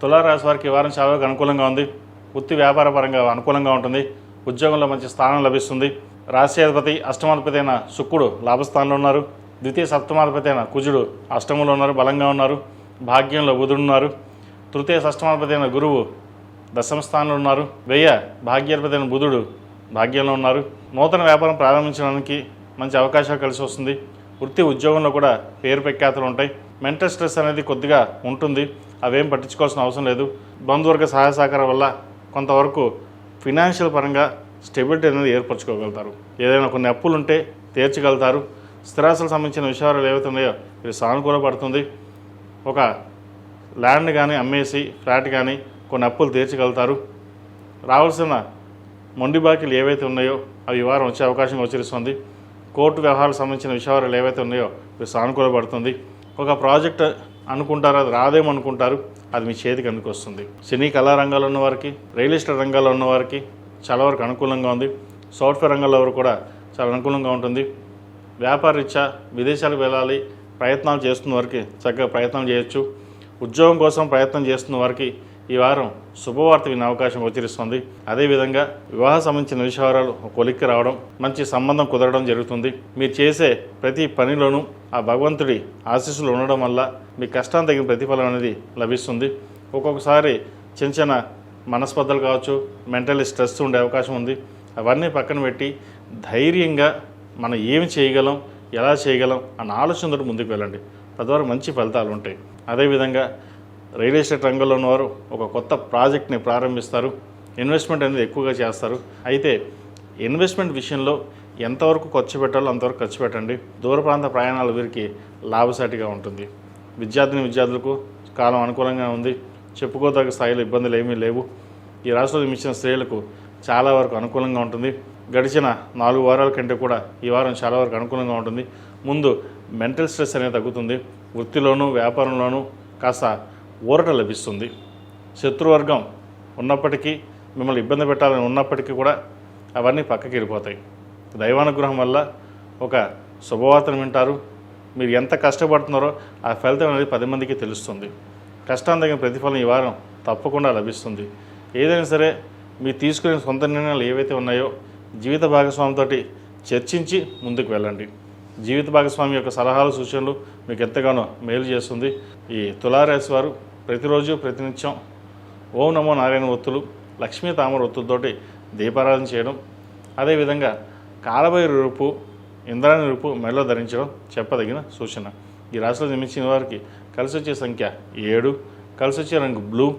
తులారాశి వారికి ఈ వారం చాలా అనుకూలంగా ఉంది. వృత్తి వ్యాపార పరంగా అనుకూలంగా ఉంటుంది. ఉద్యోగంలో మంచి స్థానం లభిస్తుంది. రాశ్యాధిపతి అష్టమాధిపతి అయిన శుక్రుడు లాభస్థానంలో ఉన్నారు. ద్వితీయ సప్తమాధిపతి అయిన కుజుడు అష్టమంలో ఉన్నారు, బలంగా ఉన్నారు. భాగ్యంలో బుధుడు ఉన్నారు. తృతీయ షష్టమాధిపతి అయిన గురువు దశమ స్థానంలో ఉన్నారు. భాగ్యాధిపతి అయిన బుధుడు భాగ్యంలో ఉన్నారు. నూతన వ్యాపారం ప్రారంభించడానికి మంచి అవకాశాలు కలిసి వస్తుంది. వృత్తి ఉద్యోగంలో కూడా పేరు ప్రఖ్యాతులు ఉంటాయి. మెంటల్ స్ట్రెస్ అనేది కొద్దిగా ఉంటుంది, అవేం పట్టించుకోవాల్సిన అవసరం లేదు. బంధువర్గ సహాయ సహకారం వల్ల కొంతవరకు ఫినాన్షియల్ పరంగా స్టెబిలిటీ అనేది ఏర్పరచుకోగలుగుతారు. ఏదైనా కొన్ని అప్పులు ఉంటే తీర్చగలుగుతారు. స్థిరాస్తులకు సంబంధించిన విషయాలు ఏవైతే ఉన్నాయో ఇది సానుకూలపడుతుంది. ఒక ల్యాండ్ కానీ అమ్మేసి ఫ్లాట్ కానీ కొన్ని అప్పులు తీర్చగలుగుతారు. రావాల్సిన మొండి బాకీలు ఏవైతే ఉన్నాయో అవి ఈ వారం వచ్చే అవకాశం గోచరిస్తుంది. కోర్టు వ్యవహారాలకు సంబంధించిన విషయాలు ఏవైతే ఉన్నాయో ఇవి సానుకూలపడుతుంది. ఒక ప్రాజెక్ట్ అనుకుంటారు, అది రాదేమనుకుంటారు, అది మీ చేతికి అందుకు వస్తుంది. సినీ కళా రంగాల్లో ఉన్నవారికి, రియల్ ఎస్టేట్ రంగాల్లో ఉన్నవారికి చాలా వరకు అనుకూలంగా ఉంది. సాఫ్ట్వేర్ రంగంలో వారు కూడా చాలా అనుకూలంగా ఉంటుంది. వ్యాపార రీత్యా విదేశాలకు వెళ్ళాలి ప్రయత్నాలు చేస్తున్న వారికి చక్కగా ప్రయత్నం చేయొచ్చు. ఉద్యోగం కోసం ప్రయత్నం చేస్తున్న వారికి ఈ వారం శుభవార్త వినే అవకాశం గోచరిస్తుంది. అదేవిధంగా వివాహ సంబంధించిన విషయాలు కొలిక్కి రావడం, మంచి సంబంధం కుదరడం జరుగుతుంది. మీరు చేసే ప్రతి పనిలోనూ ఆ భగవంతుడి ఆశీస్సులు ఉండడం వల్ల మీ కష్టానికి తగిన ప్రతిఫలం అనేది లభిస్తుంది. ఒక్కొక్కసారి చిన్న చిన్న మనస్పర్ధలు కావచ్చు, మెంటల్ స్ట్రెస్ ఉండే అవకాశం ఉంది. అవన్నీ పక్కన పెట్టి ధైర్యంగా మనం ఏమి చేయగలం, ఎలా చేయగలం అన్న ఆలోచనతో ముందుకు వెళ్ళండి. తద్వారా మంచి ఫలితాలు ఉంటాయి. అదేవిధంగా రియల్ ఎస్టేట్ రంగంలో ఉన్నవారు ఒక కొత్త ప్రాజెక్ట్ని ప్రారంభిస్తారు. ఇన్వెస్ట్మెంట్ అనేది ఎక్కువగా చేస్తారు. అయితే ఇన్వెస్ట్మెంట్ విషయంలో ఎంతవరకు ఖర్చు పెట్టాలో అంతవరకు ఖర్చు పెట్టండి. దూర ప్రాంత ప్రయాణాలు వీరికి లాభసాటిగా ఉంటుంది. విద్యార్థులకు కాలం అనుకూలంగా ఉంది. చెప్పుకోదగ్గ స్థాయిలో ఇబ్బందులు ఏమీ లేవు. ఈ రాశిలో జన్మించిన స్త్రీలకు చాలా వరకు అనుకూలంగా ఉంటుంది. గడిచిన 4 వారాల కంటే కూడా ఈ వారం చాలా వరకు అనుకూలంగా ఉంటుంది. ముందు మెంటల్ స్ట్రెస్ అనేది తగ్గుతుంది. వృత్తిలోనూ వ్యాపారంలోనూ కాస్త ఊరట లభిస్తుంది. శత్రువర్గం ఉన్నప్పటికీ, మిమ్మల్ని ఇబ్బంది పెట్టాలని ఉన్నప్పటికీ కూడా అవన్నీ పక్కకి వెళ్ళిపోతాయి. దైవానుగ్రహం వల్ల ఒక శుభవార్తను వింటారు. మీరు ఎంత కష్టపడుతున్నారో ఆ ఫలితం అనేది 10 మందికి తెలుస్తుంది. కష్టానికి తగిన ప్రతిఫలం ఈ వారం తప్పకుండా లభిస్తుంది. ఏదైనా సరే మీరు తీసుకునే సొంత నిర్ణయాలు ఏవైతే ఉన్నాయో జీవిత భాగస్వామితో చర్చించి ముందుకు వెళ్ళండి. జీవిత భాగస్వామి యొక్క సలహాలు, సూచనలు మీకు ఎంతగానో మేలు చేస్తుంది. ఈ తులారాశి వారు ప్రతిరోజు ప్రతినిత్యం ఓం నమో నారాయణ ఒత్తులు, లక్ష్మీ తామర ఒత్తులతోటి దీపారాధన చేయడం, అదేవిధంగా కాలభైరవ రూపు, ఇంద్రాణి రూపు మెడలో ధరించడం చెప్పదగిన సూచన. ఈ రాశిలో జన్మించిన వారికి కలిసి వచ్చే సంఖ్య 7, కలిసి వచ్చే రంగు బ్లూ.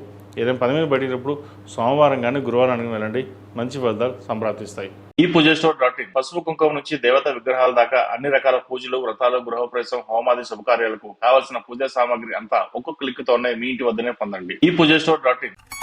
ఏదైనా పని మీద పడేటప్పుడు సోమవారం కానీ గురువారం కానీ వెళ్ళండి, మంచి ఫలితాలు సంప్రాప్తిస్తాయి. ఈ పూజస్టోర్.in పసుపు కుంకుమ నుంచి దేవతా విగ్రహాల దాకా అన్ని రకాల పూజలు, వ్రతాలు, గృహప్రవేశం, హోమాది శుభకార్యాలకు కావాల్సిన పూజా సామాగ్రి అంతా ఒక్కొక్క క్లిక్ తోనే మీ ఇంటి వద్దనే పొందండి. ఈ పూజస్టోర్.in